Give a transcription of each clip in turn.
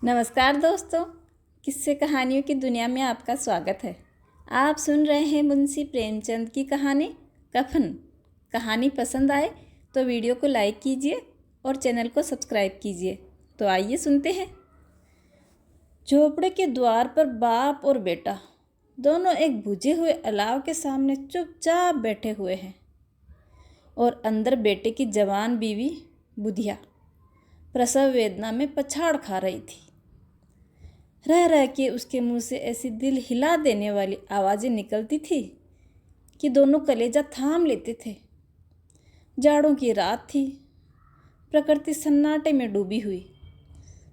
नमस्कार दोस्तों, किस्से कहानियों की दुनिया में आपका स्वागत है। आप सुन रहे हैं मुंशी प्रेमचंद की कहानी कफन। कहानी पसंद आए तो वीडियो को लाइक कीजिए और चैनल को सब्सक्राइब कीजिए। तो आइए सुनते हैं। झोपड़े के द्वार पर बाप और बेटा दोनों एक बुझे हुए अलाव के सामने चुपचाप बैठे हुए हैं और अंदर बेटे की जवान बीवी बुधिया प्रसव वेदना में पछाड़ खा रही थी। रह रह के उसके मुंह से ऐसी दिल हिला देने वाली आवाज़ें निकलती थी कि दोनों कलेजा थाम लेते थे। जाड़ों की रात थी, प्रकृति सन्नाटे में डूबी हुई,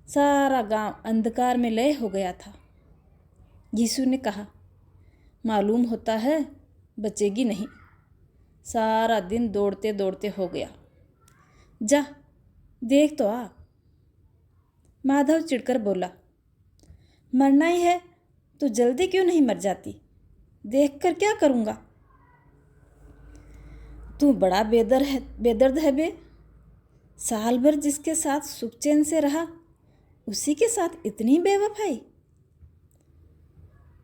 सारा गांव अंधकार में लय हो गया था। यीशु ने कहा, मालूम होता है बचेगी नहीं। सारा दिन दौड़ते दौड़ते हो गया। जा देख तो आ। माधव चिढ़कर बोला, मरना ही है तो जल्दी क्यों नहीं मर जाती? देखकर क्या करूँगा? तू बड़ा बेदर्द है बे। साल भर जिसके साथ सुख चैन से रहा, उसी के साथ इतनी बेवफाई।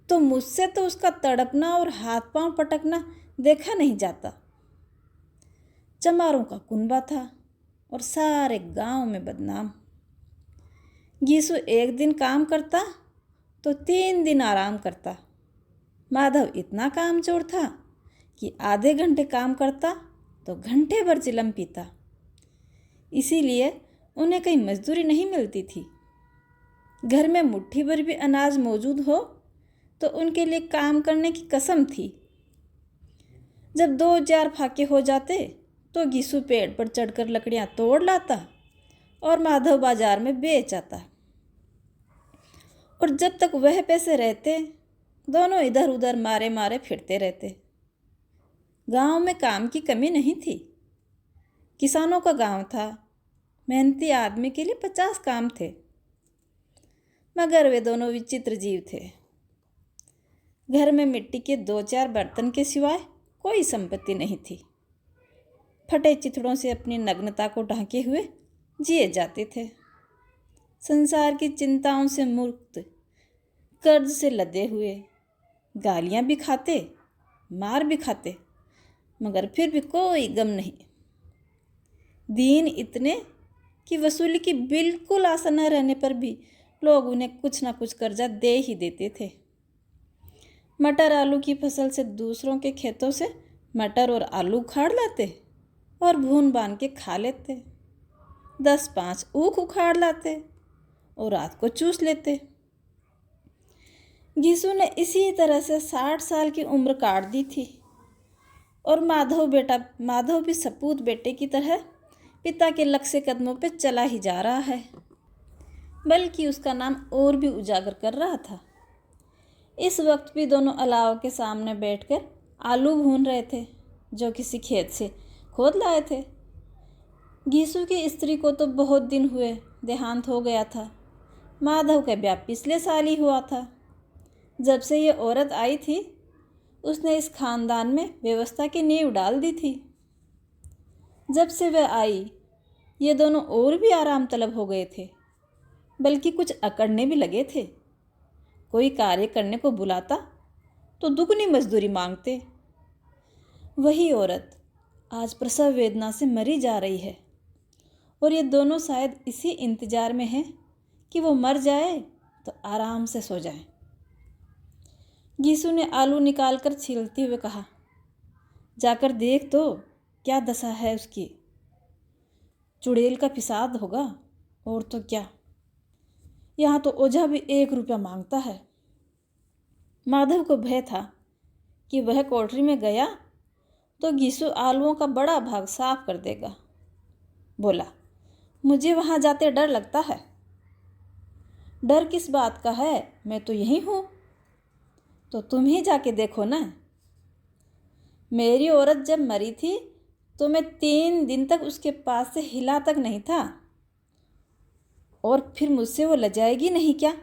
तो मुझसे तो उसका तड़पना और हाथ पांव पटकना देखा नहीं जाता। चमारों का कुनबा था और सारे गांव में बदनाम। यीशु एक दिन काम करता तो 3 दिन आराम करता। माधव इतना कामचोर था कि आधे घंटे काम करता तो घंटे भर चिलम पीता। इसीलिए उन्हें कहीं मजदूरी नहीं मिलती थी। घर में मुट्ठी भर भी अनाज मौजूद हो तो उनके लिए काम करने की कसम थी। जब 2-4 फाके हो जाते तो यीशु पेड़ पर चढ़कर लकड़ियां तोड़ लाता और माधव बाजार में बेच आता। और जब तक वह पैसे रहते, दोनों इधर उधर मारे मारे फिरते रहते। गांव में काम की कमी नहीं थी। किसानों का गांव था। मेहनती आदमी के लिए 50 काम थे। मगर वे दोनों विचित्र जीव थे। घर में मिट्टी के 2-4 बर्तन के सिवाय कोई संपत्ति नहीं थी। फटे चिथड़ों से अपनी नग्नता को ढांके हुए जिए जाते थे। संसार की चिंताओं से मुक्त, कर्ज से लदे हुए, गालियां भी खाते, मार भी खाते, मगर फिर भी कोई गम नहीं। दीन इतने कि वसूली की बिल्कुल आशा न रहने पर भी लोग उन्हें कुछ ना कुछ कर्जा दे ही देते थे। मटर आलू की फसल से दूसरों के खेतों से मटर और आलू उखाड़ लाते और भून बांध के खा लेते। 10-5 ऊख उखाड़ लाते और रात को चूस लेते। यीशु ने इसी तरह से 60 साल की उम्र काट दी थी और माधव भी सपूत बेटे की तरह पिता के लक्ष्य कदमों पे चला ही जा रहा है, बल्कि उसका नाम और भी उजागर कर रहा था। इस वक्त भी दोनों अलाव के सामने बैठकर आलू भून रहे थे जो किसी खेत से खोद लाए थे। यीशु की स्त्री को तो बहुत दिन हुए देहांत हो गया था। माधव का ब्याह पिछले साल ही हुआ था। जब से ये औरत आई थी, उसने इस खानदान में व्यवस्था की नींव डाल दी थी। जब से वह आई, ये दोनों और भी आराम तलब हो गए थे, बल्कि कुछ अकड़ने भी लगे थे। कोई कार्य करने को बुलाता तो दुगनी मजदूरी मांगते। वही औरत आज प्रसव वेदना से मरी जा रही है और ये दोनों शायद इसी इंतजार में हैं कि वो मर जाए तो आराम से सो जाए। यीशु ने आलू निकालकर छीलते हुए कहा, जाकर देख तो क्या दशा है उसकी। चुड़ैल का पिसाद होगा और तो क्या। यहाँ तो ओझा भी 1 रुपया मांगता है। माधव को भय था कि वह कोठरी में गया तो यीशु आलूओं का बड़ा भाग साफ कर देगा। बोला, मुझे वहाँ जाते डर लगता है। डर किस बात का है, मैं तो यहीं हूँ। तो तुम ही जाके देखो ना। मेरी औरत जब मरी थी तो मैं 3 दिन तक उसके पास से हिला तक नहीं था, और फिर मुझसे वो लजाएगी नहीं क्या?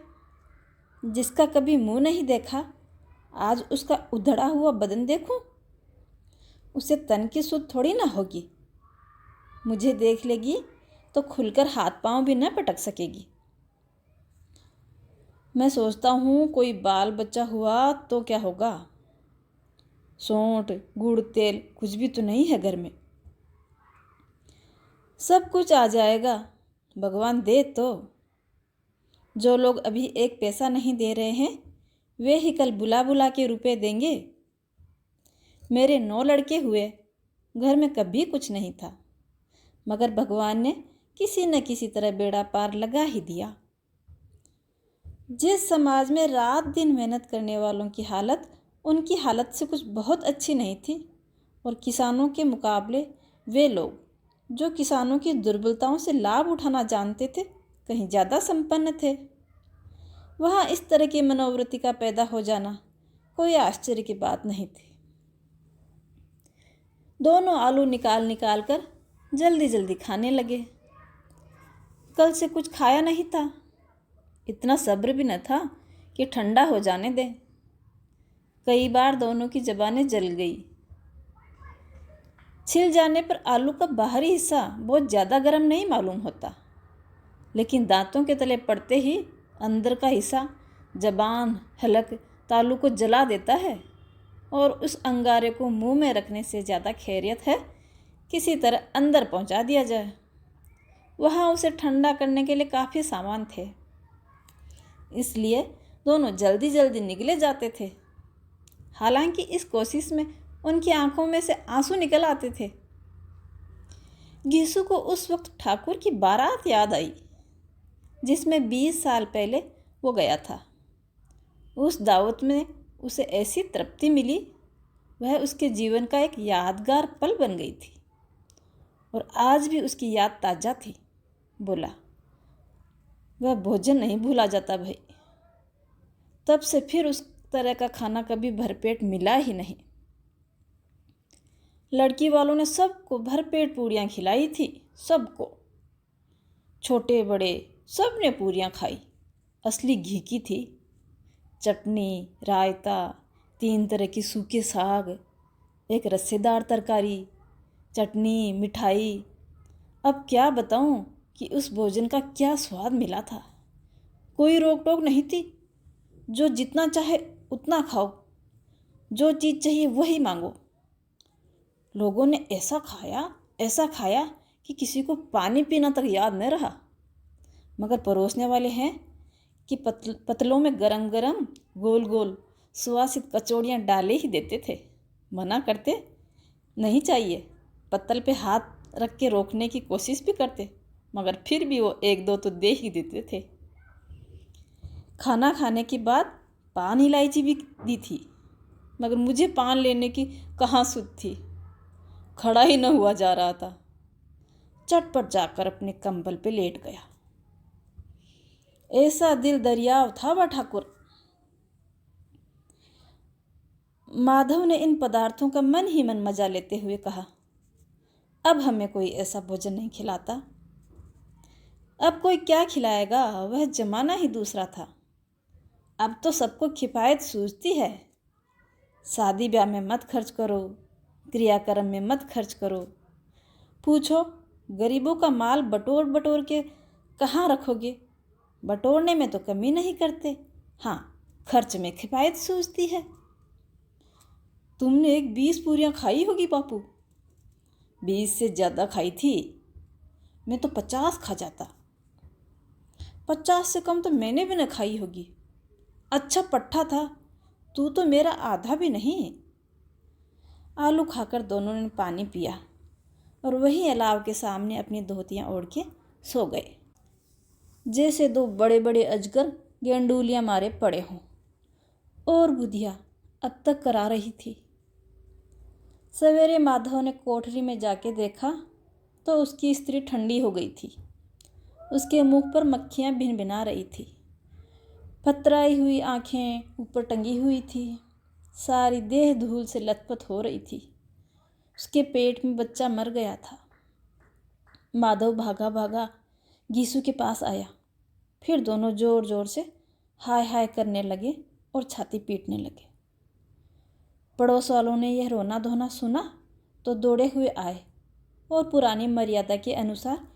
जिसका कभी मुंह नहीं देखा, आज उसका उधड़ा हुआ बदन देखूं? उसे तन की सुध थोड़ी ना होगी। मुझे देख लेगी तो खुलकर हाथ पांव भी न पटक सकेगी। मैं सोचता हूँ कोई बाल बच्चा हुआ तो क्या होगा। सौंठ गुड़ तेल कुछ भी तो नहीं है घर में। सब कुछ आ जाएगा, भगवान दे तो। जो लोग अभी एक पैसा नहीं दे रहे हैं वे ही कल बुला बुला के रुपए देंगे। मेरे 9 लड़के हुए, घर में कभी कुछ नहीं था, मगर भगवान ने किसी न किसी तरह बेड़ा पार लगा ही दिया। जिस समाज में रात दिन मेहनत करने वालों की हालत उनकी हालत से कुछ बहुत अच्छी नहीं थी, और किसानों के मुकाबले वे लोग जो किसानों की दुर्बलताओं से लाभ उठाना जानते थे कहीं ज़्यादा संपन्न थे, वहाँ इस तरह की मनोवृत्ति का पैदा हो जाना कोई आश्चर्य की बात नहीं थी। दोनों आलू निकाल निकाल कर जल्दी जल्दी खाने लगे। कल से कुछ खाया नहीं था, इतना सब्र भी न था कि ठंडा हो जाने दें। कई बार दोनों की ज़बानें जल गई। छिल जाने पर आलू का बाहरी हिस्सा बहुत ज़्यादा गर्म नहीं मालूम होता, लेकिन दांतों के तले पड़ते ही अंदर का हिस्सा जबान हलक तालू को जला देता है, और उस अंगारे को मुंह में रखने से ज़्यादा खैरियत है किसी तरह अंदर पहुंचा दिया जाए। वहाँ उसे ठंडा करने के लिए काफ़ी सामान थे, इसलिए दोनों जल्दी जल्दी निकले जाते थे। हालांकि इस कोशिश में उनकी आंखों में से आंसू निकल आते थे। घीसू को उस वक्त ठाकुर की बारात याद आई जिसमें 20 साल पहले वो गया था। उस दावत में उसे ऐसी तृप्ति मिली, वह उसके जीवन का एक यादगार पल बन गई थी, और आज भी उसकी याद ताज़ा थी। बोला, वह भोजन नहीं भूला जाता भाई। तब से फिर उस तरह का खाना कभी भरपेट मिला ही नहीं। लड़की वालों ने सबको भरपेट पूड़ियाँ खिलाई थी, सबको, छोटे बड़े सब ने पूड़ियाँ खाई। असली घी की थी। चटनी, रायता, 3 तरह की सूखे साग, एक रस्सेदार तरकारी, चटनी, मिठाई। अब क्या बताऊं कि उस भोजन का क्या स्वाद मिला था। कोई रोक टोक नहीं थी, जो जितना चाहे उतना खाओ, जो चीज़ चाहिए वही मांगो। लोगों ने ऐसा खाया कि किसी को पानी पीना तक याद न रहा। मगर परोसने वाले हैं कि पतलों में गरम गरम गोल गोल सुवासित कचौड़ियाँ डाले ही देते थे। मना करते नहीं चाहिए, पत्तल पे हाथ रख के रोकने की कोशिश भी करते, मगर फिर भी वो 1-2 तो दे ही देते थे। खाना खाने के बाद पान इलायची भी दी थी, मगर मुझे पान लेने की कहाँ सुध थी। खड़ा ही न हुआ जा रहा था। चटपट जाकर अपने कंबल पे लेट गया। ऐसा दिल दरियाव था वह ठाकुर। माधव ने इन पदार्थों का मन ही मन मजा लेते हुए कहा, अब हमें कोई ऐसा भोजन नहीं खिलाता। अब कोई क्या खिलाएगा, वह जमाना ही दूसरा था। अब तो सबको किफायत सूझती है। शादी ब्याह में मत खर्च करो, क्रियाक्रम में मत खर्च करो। पूछो गरीबों का माल बटोर बटोर के कहाँ रखोगे। बटोरने में तो कमी नहीं करते, हाँ खर्च में किफायत सूझती है। तुमने एक 20 पूरियाँ खाई होगी बापू। 20 से ज़्यादा खाई थी, मैं तो 50 खा जाता। 50 से कम तो मैंने भी न खाई होगी। अच्छा पट्ठा था, तू तो मेरा आधा भी नहीं। आलू खाकर दोनों ने पानी पिया और वही अलाव के सामने अपनी धोतियाँ ओढ़ के सो गए, जैसे 2 बड़े बड़े अजगर गेंडूलियाँ मारे पड़े हों। और बुधिया अब तक करा रही थी। सवेरे माधव ने कोठरी में जाके देखा तो उसकी स्त्री ठंडी हो गई थी। उसके मुख पर मक्खियाँ भिनभिना रही थी। फतराई हुई आँखें ऊपर टंगी हुई थी। सारी देह धूल से लथपथ हो रही थी। उसके पेट में बच्चा मर गया था। माधव भागा भागा घीसू के पास आया। फिर दोनों जोर जोर से हाय हाय करने लगे और छाती पीटने लगे। पड़ोस वालों ने यह रोना धोना सुना तो दौड़े हुए आए और पुरानी मर्यादा के अनुसार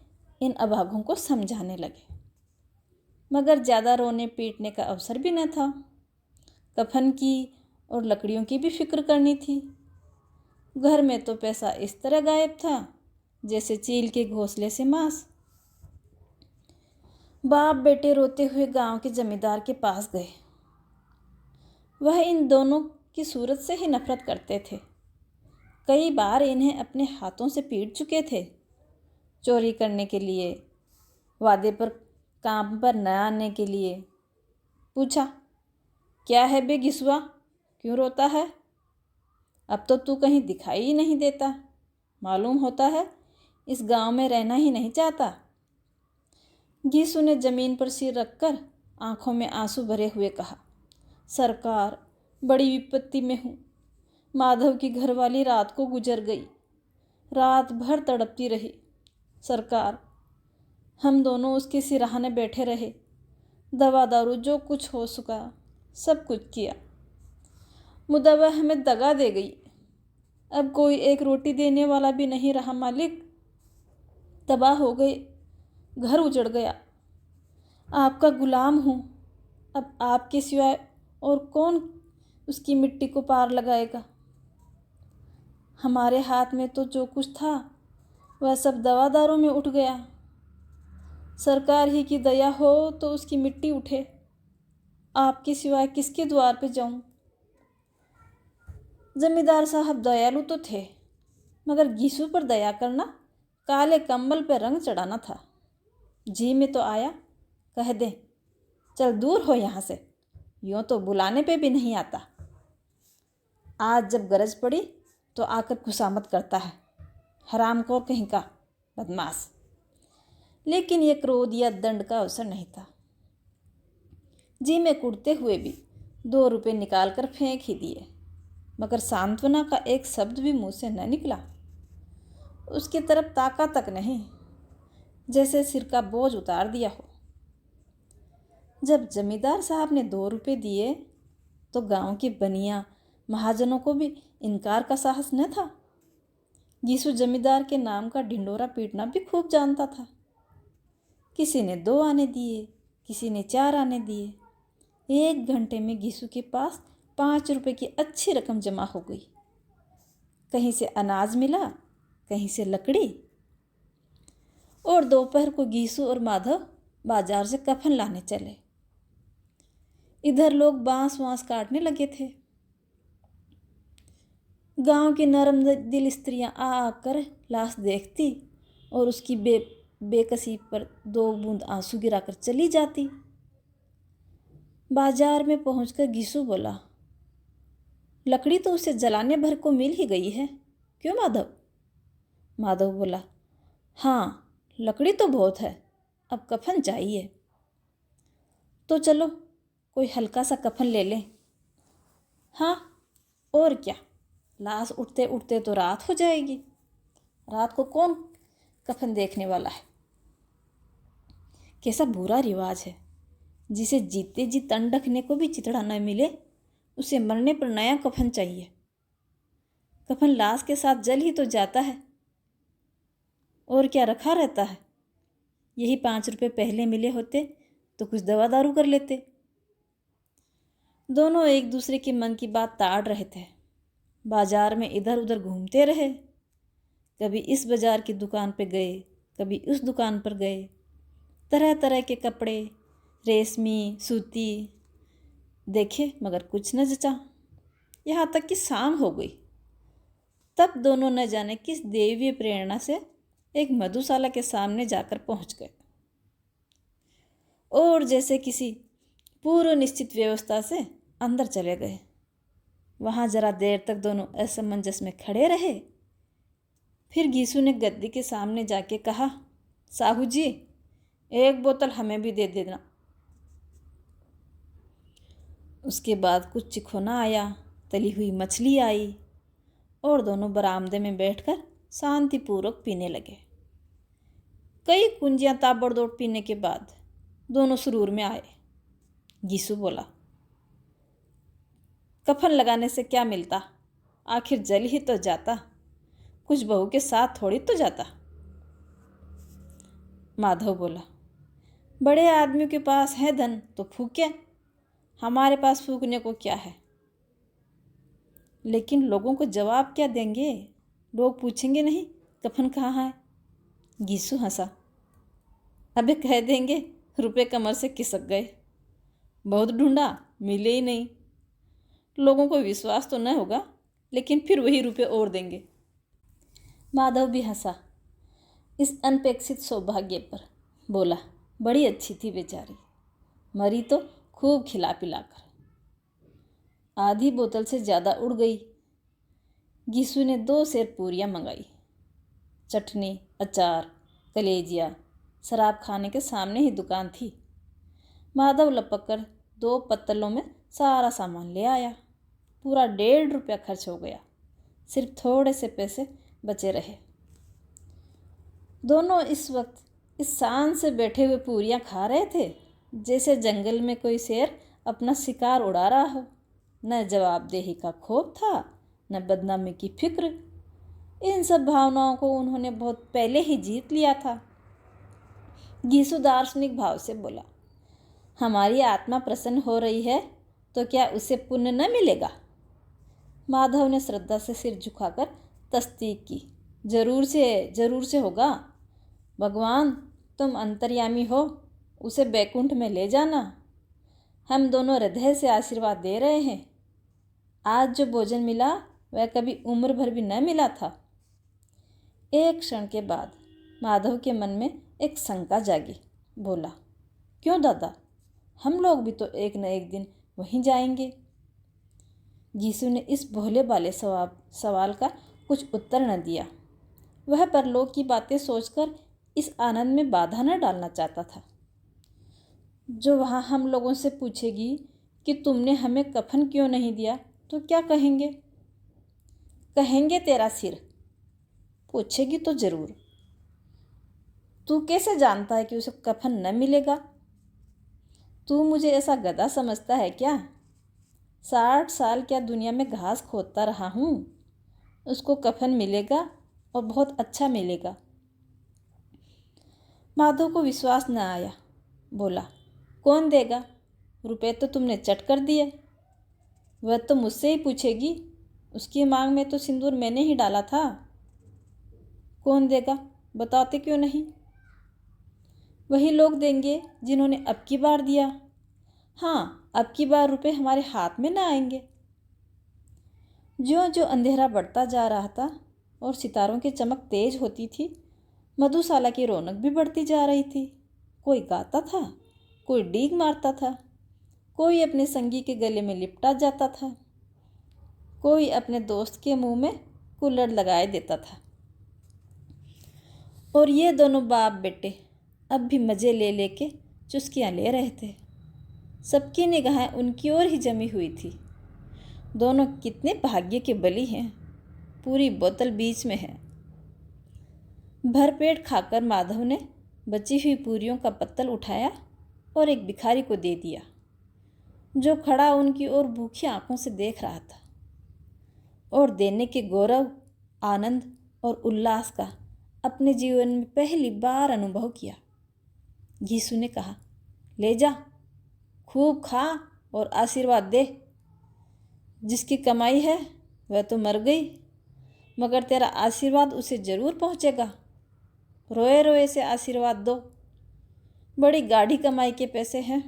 इन अभागों को समझाने लगे। मगर ज़्यादा रोने पीटने का अवसर भी न था। कफन की और लकड़ियों की भी फिक्र करनी थी। घर में तो पैसा इस तरह गायब था जैसे चील के घोंसले से मांस। बाप बेटे रोते हुए गांव के जमींदार के पास गए। वह इन दोनों की सूरत से ही नफरत करते थे। कई बार इन्हें अपने हाथों से पीट चुके थे। चोरी करने के लिए, वादे पर काम पर न आने के लिए। पूछा, क्या है बे गिसुआ, क्यों रोता है? अब तो तू कहीं दिखाई ही नहीं देता। मालूम होता है इस गांव में रहना ही नहीं चाहता। गीसू ने जमीन पर सिर रखकर आंखों में आंसू भरे हुए कहा, सरकार, बड़ी विपत्ति में हूँ। माधव की घरवाली रात को गुजर गई। रात भर तड़पती रही। सरकार, हम दोनों उसके सिरहाने बैठे रहे। दवा दारू जो कुछ हो सका सब कुछ किया, मुदा वह हमें दगा दे गई। अब कोई एक रोटी देने वाला भी नहीं रहा मालिक। तबाह हो गए, घर उजड़ गया। आपका गुलाम हूँ। अब आपके सिवाय और कौन उसकी मिट्टी को पार लगाएगा? हमारे हाथ में तो जो कुछ था वह सब दवा दारू में उठ गया। सरकार ही की दया हो तो उसकी मिट्टी उठे। आपके सिवाय किसके द्वार पे जाऊं? जमींदार साहब दयालु तो थे, मगर गीसू पर दया करना काले कंबल पर रंग चढ़ाना था। जी में तो आया, कह दे, चल दूर हो यहाँ से। यूँ तो बुलाने पे भी नहीं आता। आज जब गरज पड़ी तो आकर खुशामद करता है। हरामखोर कहीं का बदमाश। लेकिन ये क्रोध या दंड का अवसर नहीं था। जी में कुड़ते हुए भी 2 रुपये निकाल कर फेंक ही दिए, मगर सांत्वना का एक शब्द भी मुंह से न निकला। उसकी तरफ ताका तक नहीं, जैसे सिर का बोझ उतार दिया हो। जब जमींदार साहब ने 2 रुपये दिए तो गांव के बनिया महाजनों को भी इनकार का साहस न था। गीसू जमींदार के नाम का ढिंडोरा पीटना भी खूब जानता था। किसी ने 2 आने दिए, किसी ने 4 आने दिए। 1 घंटे में गीसू के पास 5 रुपये की अच्छी रकम जमा हो गई। कहीं से अनाज मिला, कहीं से लकड़ी। और दोपहर को गीसू और माधव बाजार से कफन लाने चले। इधर लोग बांस वांस काटने लगे थे। गांव की नरम दिल स्त्रियां आ आकर लाश देखती और उसकी बेकसी पर 2 बूंद आंसू गिराकर चली जाती। बाजार में पहुंचकर गीसू बोला, लकड़ी तो उसे जलाने भर को मिल ही गई है, क्यों माधव? माधव बोला, हाँ, लकड़ी तो बहुत है, अब कफन चाहिए। तो चलो कोई हल्का सा कफन ले लें। हाँ, और क्या, लाश उठते उठते तो रात हो जाएगी। रात को कौन कफन देखने वाला है? कैसा बुरा रिवाज है, जिसे जीते जी तन ढकने को भी चितड़ा न मिले, उसे मरने पर नया कफन चाहिए। कफन लाश के साथ जल ही तो जाता है, और क्या रखा रहता है। यही 5 रुपये पहले मिले होते तो कुछ दवा दारू कर लेते। दोनों एक दूसरे के मन की बात ताड़ रहे थे। बाजार में इधर उधर घूमते रहे। कभी इस बाजार की दुकान पर गए, कभी उस दुकान पर गए। तरह तरह के कपड़े, रेशमी, सूती देखे, मगर कुछ न जचा। यहाँ तक कि शाम हो गई। तब दोनों न जाने किस दैवीय प्रेरणा से एक मधुशाला के सामने जाकर पहुंच गए और जैसे किसी पूर्व निश्चित व्यवस्था से अंदर चले गए। वहाँ जरा देर तक दोनों असमंजस में खड़े रहे। फिर गीसू ने गद्दी के सामने जाके कहा, साहू जी, 1 बोतल हमें भी दे देना। उसके बाद कुछ चिखोना आया, तली हुई मछली आई और दोनों बरामदे में बैठकर शांतिपूर्वक पीने लगे। कई कुंजियां ताबड़तोड़ पीने के बाद दोनों सुरूर में आए। गीसू बोला, कफन लगाने से क्या मिलता, आखिर जल ही तो जाता, कुछ बहू के साथ थोड़ी तो जाता। माधव बोला, बड़े आदमियों के पास है धन तो फूके, हमारे पास फूकने को क्या है। लेकिन लोगों को जवाब क्या देंगे? लोग पूछेंगे नहीं कफन कहाँ है? गीसू हंसा। अबे कह देंगे रुपए कमर से खिसक गए, बहुत ढूंढा मिले ही नहीं। लोगों को विश्वास तो न होगा, लेकिन फिर वही रुपए और देंगे। माधव भी हंसा इस अनपेक्षित सौभाग्य पर। बोला, बड़ी अच्छी थी बेचारी, मरी तो खूब खिला पिलाकर। आधी बोतल से ज़्यादा उड़ गई। गीसू ने 2 सेर पूरियाँ मंगाई। चटनी, अचार, कलेजिया। शराब खाने के सामने ही दुकान थी। माधव लपक कर 2 पत्तलों में सारा सामान ले आया। पूरा 1.5 रुपया खर्च हो गया। सिर्फ थोड़े से पैसे बचे रहे। दोनों इस वक्त इस शान से बैठे हुए पूरियाँ खा रहे थे जैसे जंगल में कोई शेर अपना शिकार उड़ा रहा हो। न जवाबदेही का खौफ था, न बदनामी की फिक्र। इन सब भावनाओं को उन्होंने बहुत पहले ही जीत लिया था। गीसू दार्शनिक भाव से बोला, हमारी आत्मा प्रसन्न हो रही है तो क्या उसे पुण्य न मिलेगा? माधव ने श्रद्धा से सिर झुकाकर तस्दीक की। जरूर से होगा। भगवान तुम अंतर्यामी हो, उसे बैकुंठ में ले जाना। हम दोनों हृदय से आशीर्वाद दे रहे हैं। आज जो भोजन मिला वह कभी उम्र भर भी न मिला था। एक क्षण के बाद माधव के मन में एक शंका जागी। बोला, क्यों दादा, हम लोग भी तो एक न एक दिन वहीं जाएंगे। गीसू ने इस भोले भाले सवाल का कुछ उत्तर न दिया। वह परलोक की बातें सोचकर इस आनंद में बाधा न डालना चाहता था। जो वहाँ हम लोगों से पूछेगी कि तुमने हमें कफन क्यों नहीं दिया तो क्या कहेंगे? कहेंगे तेरा सिर। पूछेगी तो जरूर। तू कैसे जानता है कि उसे कफन न मिलेगा? तू मुझे ऐसा गधा समझता है क्या? 60 साल क्या दुनिया में घास खोदता रहा हूँ। उसको कफन मिलेगा और बहुत अच्छा मिलेगा। माधव को विश्वास न आया। बोला, कौन देगा? रुपए तो तुमने चट कर दिए। वह तो मुझसे ही पूछेगी। उसकी मांग में तो सिंदूर मैंने ही डाला था। कौन देगा बताते क्यों नहीं? वही लोग देंगे जिन्होंने अब की बार दिया। हाँ, अब की बार रुपए हमारे हाथ में न आएंगे। ज्यों ज्यों अंधेरा बढ़ता जा रहा था और सितारों की चमक तेज होती थी, मधुशाला की रौनक भी बढ़ती जा रही थी। कोई गाता था, कोई डीग मारता था, कोई अपने संगी के गले में लिपटा जाता था, कोई अपने दोस्त के मुंह में कुल्हड़ लगाए देता था। और ये दोनों बाप बेटे अब भी मज़े ले लेके चुस्कियाँ ले रहे थे। सबकी निगाहें उनकी ओर ही जमी हुई थी। दोनों कितने भाग्य के बली हैं। पूरी बोतल बीच में है। भरपेट खाकर माधव ने बची हुई पूरियों का पत्तल उठाया और एक भिखारी को दे दिया, जो खड़ा उनकी ओर भूखी आंखों से देख रहा था। और देने के गौरव, आनंद और उल्लास का अपने जीवन में पहली बार अनुभव किया। गीसू ने कहा, ले जा, खूब खा और आशीर्वाद दे। जिसकी कमाई है वह तो मर गई, मगर तेरा आशीर्वाद उसे ज़रूर पहुँचेगा। रोए रोए से आशीर्वाद दो। बड़ी गाढ़ी कमाई के पैसे हैं।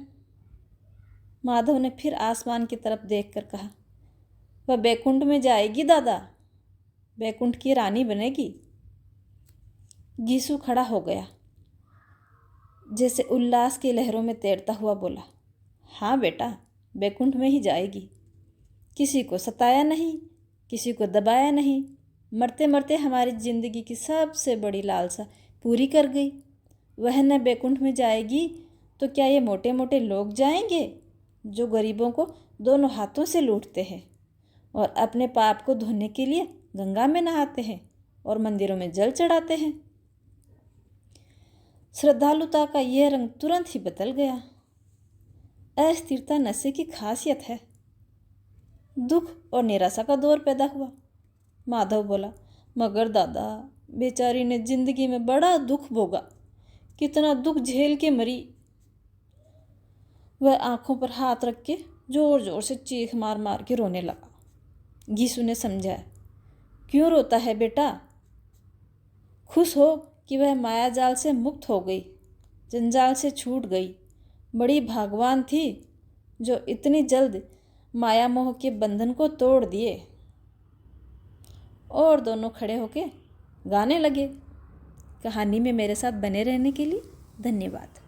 माधव ने फिर आसमान की तरफ देखकर कहा, वह बैकुंठ में जाएगी दादा, बैकुंठ की रानी बनेगी। गीसू खड़ा हो गया, जैसे उल्लास की लहरों में तैरता हुआ बोला, हाँ बेटा, बैकुंठ में ही जाएगी। किसी को सताया नहीं, किसी को दबाया नहीं। मरते मरते हमारी ज़िंदगी की सबसे बड़ी लालसा पूरी कर गई। वह न बैकुंठ में जाएगी तो क्या ये मोटे मोटे लोग जाएंगे जो गरीबों को दोनों हाथों से लूटते हैं और अपने पाप को धोने के लिए गंगा में नहाते हैं और मंदिरों में जल चढ़ाते हैं। श्रद्धालुता का यह रंग तुरंत ही बदल गया। अस्थिरता नशे की खासियत है। दुख और निराशा का दौर पैदा हुआ। माधव बोला, मगर दादा, बेचारी ने जिंदगी में बड़ा दुख भोगा, कितना दुख झेल के मरी। वह आंखों पर हाथ रख के ज़ोर ज़ोर से चीख मार मार के रोने लगा। गीसू ने समझाया, क्यों रोता है बेटा? खुश हो कि वह माया जाल से मुक्त हो गई, जंजाल से छूट गई। बड़ी भाग्यवान थी जो इतनी जल्द माया मोह के बंधन को तोड़ दिए। और दोनों खड़े होके गाने लगे। कहानी में मेरे साथ बने रहने के लिए धन्यवाद।